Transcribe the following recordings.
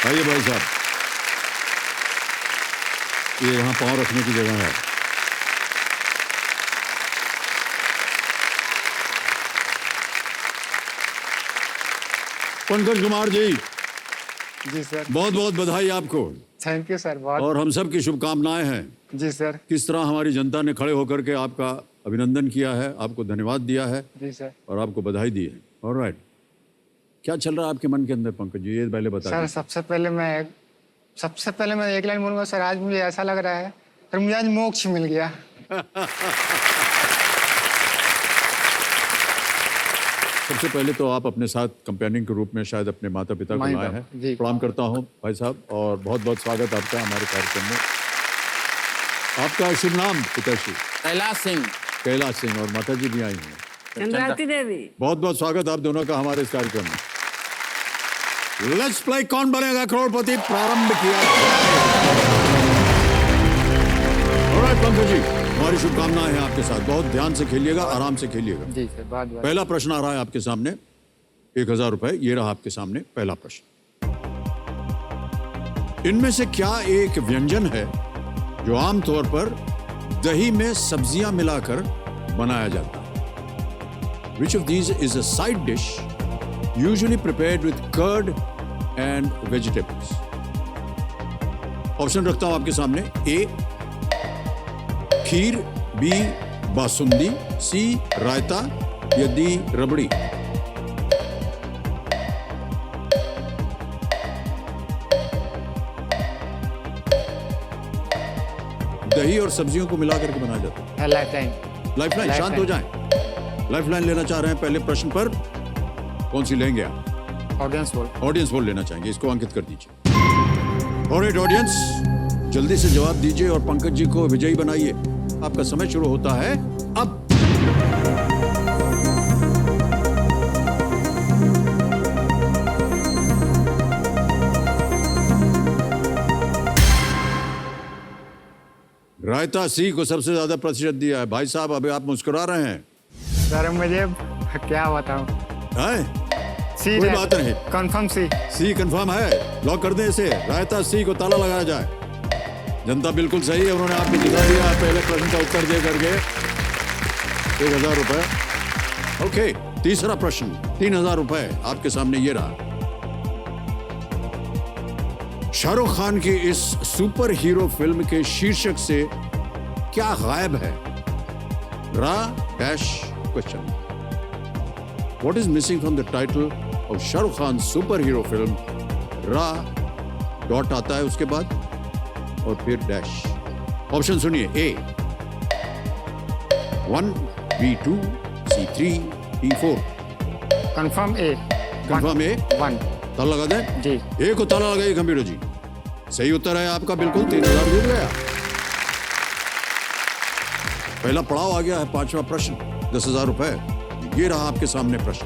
आइए भाई साहब, ये यहाँ पाँव रखने की जगह है। पंकज कुमार जी सर, बहुत बहुत बधाई आपको। थैंक यू सर, बहुत। और हम सब की शुभकामनाएं हैं। जी सर। किस तरह हमारी जनता ने खड़े होकर के आपका अभिनंदन किया है, आपको धन्यवाद दिया है जी सर। और आपको बधाई दी है। ऑलराइट, क्या चल रहा है आपके मन के अंदर पंकज जी, ये पहले बता सर दीजिए। सबसे पहले मैं एक लाइन बोलूँगा सर। आज मुझे ऐसा लग रहा है सर, मुझे आज मोक्ष मिल गया। सबसे पहले तो आप अपने साथ कंपेनियन के रूप में शायद अपने माता पिता को लाए हैं। प्रणाम करता हूं भाई साहब और बहुत बहुत स्वागत आपका हमारे कार्यक्रम में। आपका शुभ नाम पिताश्री? कैलाश सिंह। कैलाश सिंह। और माता जी भी आई हैं, चंद्रावती देवी। बहुत बहुत स्वागत आप दोनों का हमारे इस कार्यक्रम में। लेट्स प्ले कौन बनेगा करोड़पति प्रारंभ किया जाए। ऑलराइट पंकज जी, हमारी शुभकामनाएं हैं आपके साथ। बहुत ध्यान से खेलिएगा, आराम से खेलिएगा। जी सर, बहुत बहुत। पहला प्रश्न आ रहा है आपके सामने, 1000 रुपए। ये रहा आपके सामने पहला प्रश्न। इनमें से क्या एक व्यंजन है जो आमतौर पर दही में सब्जियां मिलाकर बनाया जाता है? Which of these is a side dish usually prepared with curd and vegetables? Option रखता हूं आपके सामने। ए खीर, बी बासुंदी, सी रायता या डी रबड़ी। दही और सब्जियों को मिला करके बनाया जाता है। लाइफलाइन। लाइफलाइन, शांत हो जाएं। लाइफलाइन लेना चाह रहे हैं पहले प्रश्न पर, कौन सी लेंगे आप? ऑडियंस बोल। ऑडियंस पोल लेना चाहेंगे, इसको अंकित कर दीजिए। ऑलराइट ऑडियंस, जल्दी से जवाब दीजिए और पंकज जी को विजयी बनाइए। आपका समय शुरू होता है अब। रायता सी को सबसे ज्यादा प्रतिशत दिया है। भाई साहब अभी आप मुस्कुरा रहे हैं। सर मुझे क्या बताऊं। सी कोई बात नहीं, कंफर्म सी कंफर्म है। लॉक कर दें इसे। रायता सी को ताला लगाया जाए। जनता बिल्कुल सही है, उन्होंने आपको जिता दिया पहले प्रश्न का उत्तर दे करके 1000 रुपए। ओके, तीसरा प्रश्न, 3000 रुपए आपके सामने ये रहा। शाहरुख खान की इस सुपर हीरो फिल्म के शीर्षक से क्या गायब है? रा dash question. What is missing from the title of Shahrukh Khan super hero film? रा डॉट आता है उसके बाद और फिर डैश। ऑप्शन सुनिए। ए 1, B2, C3, D4। Confirm A. Confirm ए। 1। ताला लगा दें जी। ए को ताला लगाइए कंप्यूटर जी। सही उत्तर है आपका, बिल्कुल 3000 जीत गया। पहला पड़ाव आ गया है, पांचवा प्रश्न, 10,000 रुपए। ये रहा आपके सामने प्रश्न।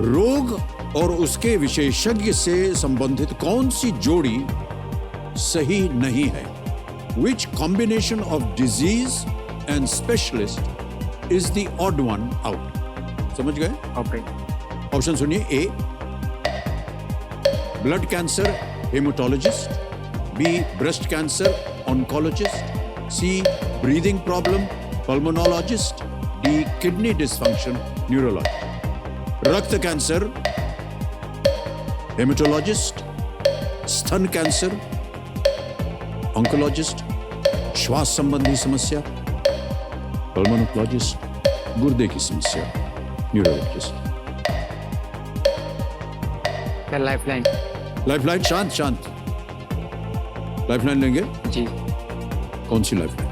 रोग और उसके विशेषज्ञ से संबंधित कौन सी जोड़ी सही नहीं है? Which combination of disease and specialist is the odd one out? समझ गए? ओके। ऑप्शन सुनिए। A blood cancer haematologist, B breast cancer oncologist, C breathing problem pulmonologist, D kidney dysfunction neurologist. रक्त कैंसर हेमाटोलॉजिस्ट, स्तन cancer oncologist, श्वास संबंधी समस्या pulmonologist, गुर्दे की समस्या न्यूरोलॉजिस्ट। लाइफलाइन। लाइफलाइन, शांत शांत। लाइफलाइन लेंगे जी। कौन सी lifeline?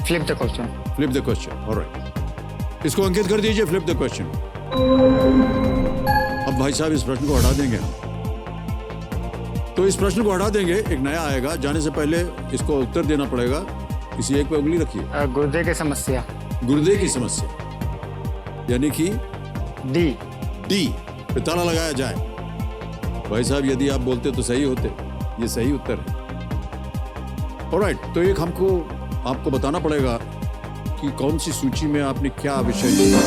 Flip the question. Flip the question. Alright, इसको अंकित कर दीजिए। Flip the question. अब भाई साहब इस प्रश्न को हटा देंगे हम। तो इस प्रश्न को हटा देंगे, एक नया आएगा। जाने से पहले इसको उत्तर देना पड़ेगा। किसी एक पे उंगली रखिए। गुर्दे की समस्या। गुर्दे की समस्या यानी कि डी। डी पे ताला लगाया जाए। भाई साहब यदि आप बोलते तो सही होते, ये सही उत्तर है। ऑलराइट, तो एक हमको आपको बताना पड़ेगा कि कौन सी सूची में आपने क्या विषय लिया।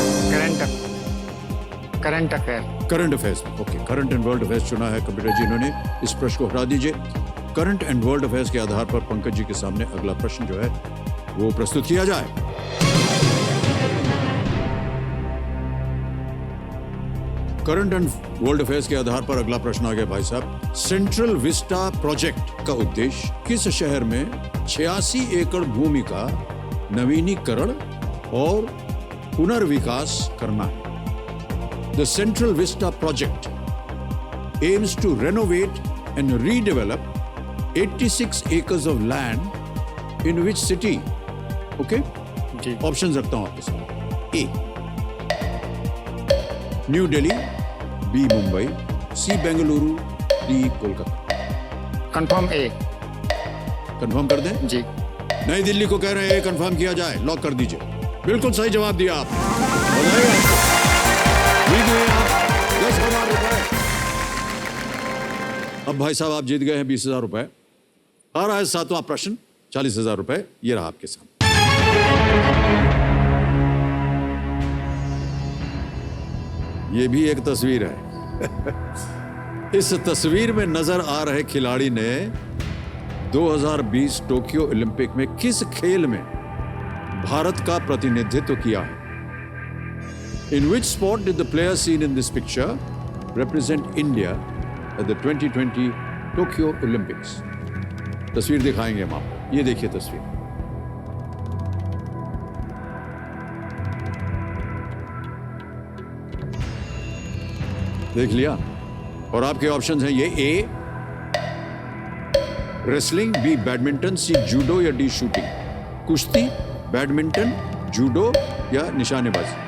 Current affair. Current affairs. Okay, current and world affairs चुना है कंप्यूटर जी इन्होंने। इस प्रश्न को हटा दीजिए। करंट एंड वर्ल्ड अफेयर्स के आधार पर पंकज जी के सामने अगला प्रश्न जो है वो प्रस्तुत किया जाए। करंट एंड वर्ल्ड अफेयर्स के आधार पर अगला प्रश्न आ गया भाई साहब। सेंट्रल विस्टा प्रोजेक्ट का उद्देश्य किस शहर में 86 एकड़ भूमि का नवीनीकरण और पुनर्विकास करना है? The central Vista project aims to renovate and redevelop 86 acres of land in which city? Okay? जी। ऑप्शन रखता हूं आपके सामने। A new Delhi, B Mumbai, C Bengaluru, D Kolkata. Confirm A. Confirm कर दें? जी। नई दिल्ली को कह रहे हैं कंफर्म किया जाए, लॉक कर दीजिए। बिल्कुल सही जवाब दिया आपने। बधाई आपको। जीत गए आप 10,000 रुपए। अब भाई साहब आप जीत गए हैं 20,000 रुपए। आ रहा है 7वां प्रश्न, 40,000 रुपए। ये रहा आपके सामने। ये भी एक तस्वीर है। इस तस्वीर में नजर आ रहे खिलाड़ी ने 2020 टोक्यो ओलंपिक में किस खेल में भारत का प्रतिनिधित्व किया है? In which sport did the player seen in this picture represent India at the 2020 Tokyo Olympics? तस्वीर दिखाएंगे हम आपको। ये देखिए तस्वीर। देख लिया? और आपके ऑप्शंस हैं ये: ए रेसलिंग, बी बैडमिंटन, सी जूडो या डी शूटिंग। कुश्ती, बैडमिंटन, जूडो या निशानेबाजी।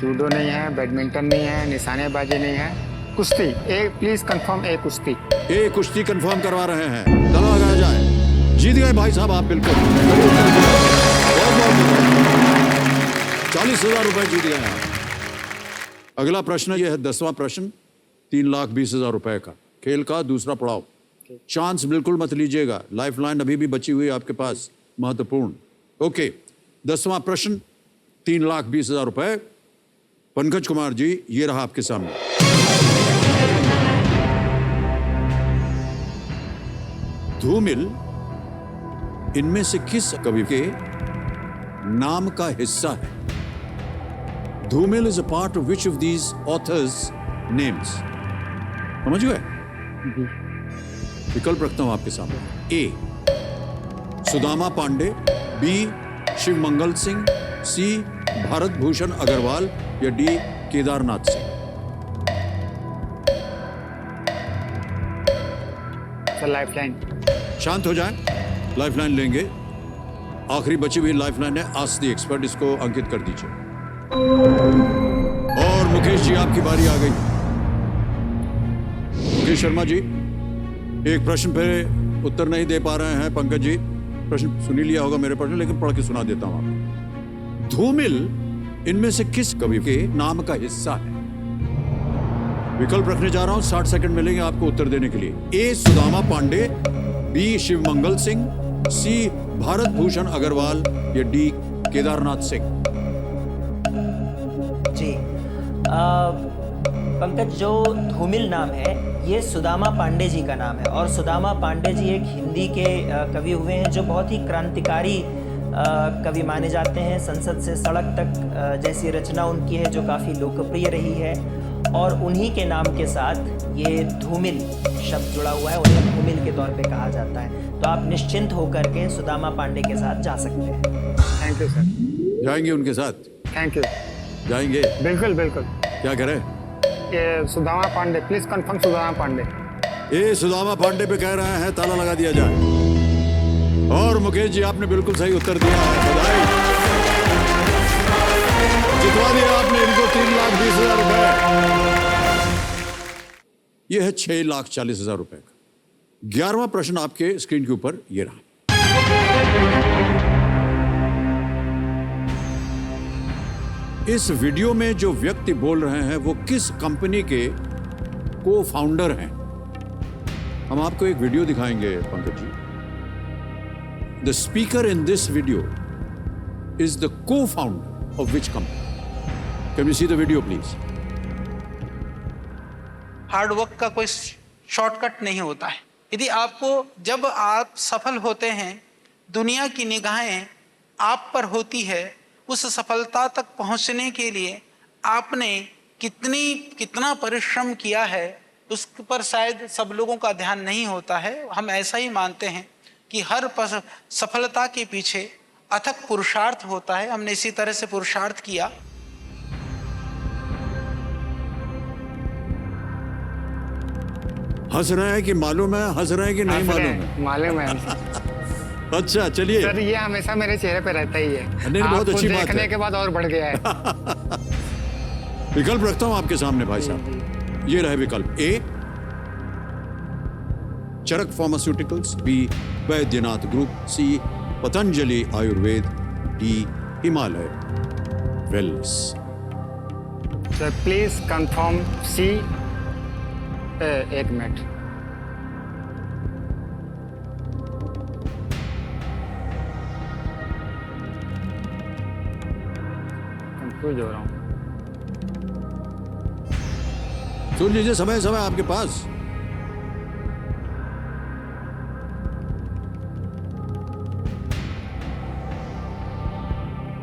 जूडो नहीं है, बैडमिंटन नहीं है, निशानेबाजी नहीं है, कुश्ती। ए प्लीज कंफर्म ए कुश्ती। ए कुश्ती कंफर्म करवा रहे हैं। ताला लगाया जाए। जीत गए भाई साहब आप बिल्कुल। बहुत बहुत धन्यवाद। 40,000 रुपए जीत गए आप। अगला प्रश्न यह है 10वां प्रश्न, 3,20,000 रुपए का खेल का दूसरा पड़ाव। चांस बिल्कुल मत लीजिएगा, लाइफ लाइन अभी भी बची हुई है आपके पास, महत्वपूर्ण। ओके, 10वां प्रश्न, 3,20,000 रुपए। पंकज कुमार जी, ये रहा आपके सामने। धूमिल इनमें से किस कवि के नाम का हिस्सा है? धूमिल is a part of which of these authors' names? समझ गए? विकल्प रखता हूं आपके सामने। ए सुदामा पांडे, बी शिवमंगल सिंह, सी भारत भूषण अग्रवाल या डी केदारनाथ सिंह। लाइफलाइन। शांत हो जाएं, लाइफलाइन लेंगे। आखिरी बची हुई लाइफलाइन है आस्क द एक्सपर्ट, इसको अंकित कर दीजिए। और मुकेश जी आपकी बारी आ गई। मुकेश शर्मा जी, एक प्रश्न पे उत्तर नहीं दे पा रहे हैं पंकज जी। प्रश्न सुन ही लिया होगा मेरे प्रश्न, लेकिन पढ़ के सुना देता हूं आपको। धूमिल इनमें से किस कवि के नाम का हिस्सा है? विकल्प रखने जा रहा हूं, 60 सेकंड मिलेंगे आपको उत्तर देने के लिए। ए सुदामा पांडे, बी शिवमंगल सिंह, सी भारत भूषण अग्रवाल या डी केदारनाथ सिंह। जी पंकज, जो धूमिल नाम है ये सुदामा पांडे जी का नाम है। और सुदामा पांडे जी एक हिंदी के कवि हुए हैं जो बहुत ही क्रांतिकारी कवि माने जाते हैं। संसद से सड़क तक जैसी रचना उनकी है जो काफ़ी लोकप्रिय रही है। और उन्हीं के नाम के साथ ये धूमिल शब्द जुड़ा हुआ है, उन्हें धूमिल के तौर पे कहा जाता है। तो आप निश्चिंत होकर के सुदामा पांडे के साथ जा सकते हैं। Thank you sir. जाएंगे उनके साथ? Thank you. जाएंगे? बिल्कुल बिल्कुल। क्या करें? ये सुदामा पांडे, प्लीज कंफर्म सुदामा पांडे। ए सुदामा पांडे पे कह रहे हैं, ताला लगा दिया जाए। और मुकेश जी आपने बिल्कुल सही उत्तर दिया है, बधाई। जितवा दिया आपने इनको 3,20,000 रुपए। यह है 6,40,000 रुपए का। 11वां प्रश्न आपके स्क्रीन के ऊपर ये रहा। इस वीडियो में जो व्यक्ति बोल रहे हैं वो किस कंपनी के को फाउंडर हैं? हम आपको एक वीडियो दिखाएंगे Pankaj ji. The speaker in this video is the cofounder of which company? Can we see the video please? Hard work का कोई शॉर्टकट नहीं होता है। यदि आपको, जब आप सफल होते हैं, दुनिया की निगाहें आप पर होती है, उस सफलता तक पहुंचने के लिए आपने कितना परिश्रम किया है, उस पर शायद सब लोगों का ध्यान नहीं होता है। हम ऐसा ही मानते हैं कि हर सफलता के पीछे अथक पुरुषार्थ होता है। हमने इसी तरह से पुरुषार्थ किया। हंस रहे हैं कि मालूम है, हंस रहे हैं कि नहीं मालूम है? मालूम है अच्छा चलिए। सर, ये हमेशा मेरे चेहरे पे रहता ही है। नहीं, बहुत आपको अच्छी बात देखने है। के बाद और बढ़ गया है। विकल्प रखता हूं आपके सामने भाई साहब। ये रहे विकल्प: A Charak pharmaceuticals, B Baidyanath group, C Patanjali Ayurved, D Himalaya wellness. Sir please confirm C. एक मिनट, कंफ्यूज हो रहा हूँ। सुन लीजिए, समय समय आपके पास।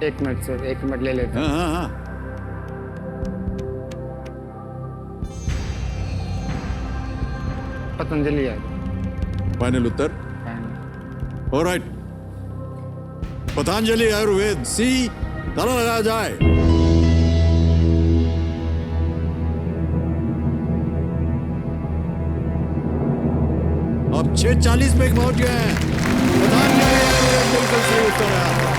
एक मिनट सर, एक मिनट ले लेते हैं। हाँ हाँ हाँ, पतंजलि है। फाइनल उत्तर। ऑलराइट, पतंजलि आयुर्वेद, सी। ताला लगाया जाए। अब 6:40 पे पहुंच गए हैं। पतंजलि आयुर्वेद बिल्कुल सही उत्तर है आपका।